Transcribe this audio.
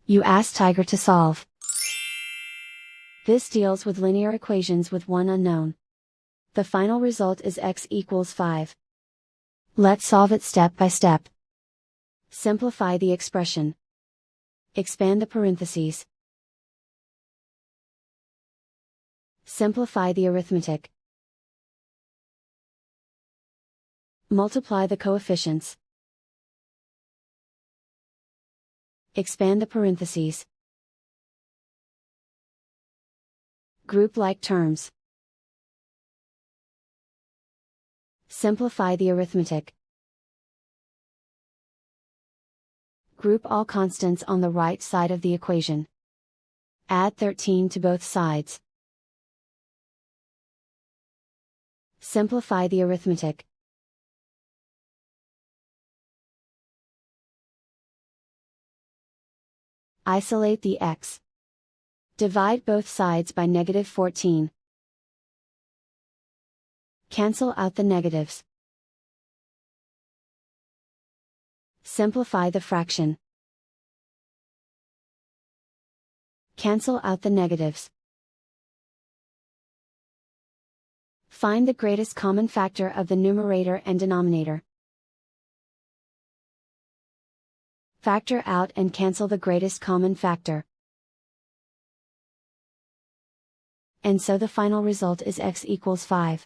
You ask Tiger to solve. This deals with linear equations with one unknown. The final result is x equals 5. Let's solve it step by step. Simplify the expression. Expand the parentheses. Simplify the arithmetic. Multiply the coefficients. Expand the parentheses. Group like terms. Simplify the arithmetic. Group all constants on the right side of the equation. Add 13 to both sides. Simplify the arithmetic. Isolate the x. Divide both sides by -14. Cancel out the negatives. Simplify the fraction. Cancel out the negatives. Find the greatest common factor of the numerator and denominator. Factor out and cancel the greatest common factor. And so the final result is x equals 5.